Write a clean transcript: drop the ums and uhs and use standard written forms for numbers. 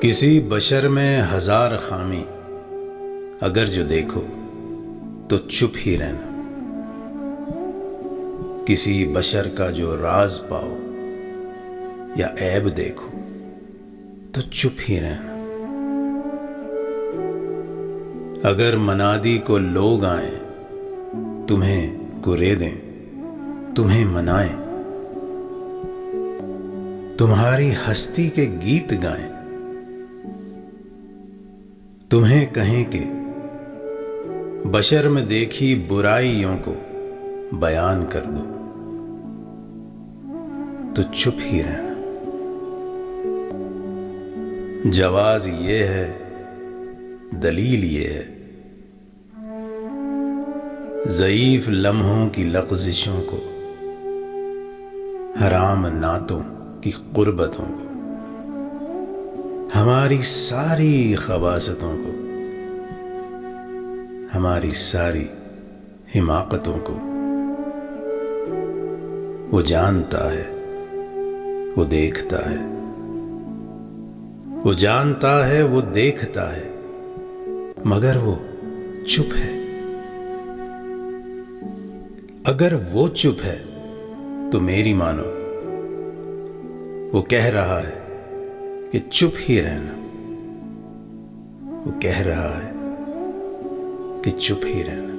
किसी बशर में हजार खामी अगर जो देखो तो चुप ही रहना। किसी बशर का जो राज पाओ या ऐब देखो तो चुप ही रहना। अगर मनादी को लोग आए तुम्हें कुरेदें, तुम्हें मनाएं, तुम्हारी हस्ती के गीत गाएं, तुम्हें कहें कि बशर में देखी बुराइयों को बयान कर दो तो चुप ही रहना। जवाज ये है, दलील ये है, ज़ईफ लम्हों की लग़ज़िशों को, हराम नातों की क़ुर्बतों को, हमारी सारी ख़बासतों को, हमारी सारी हिमाकतों को वो जानता है, वो देखता है, वो जानता है, वो देखता है, मगर वो चुप है। अगर वो चुप है तो मेरी मानो, वो कह रहा है कि चुप ही रहना। वो कह रहा है कि चुप ही रहना।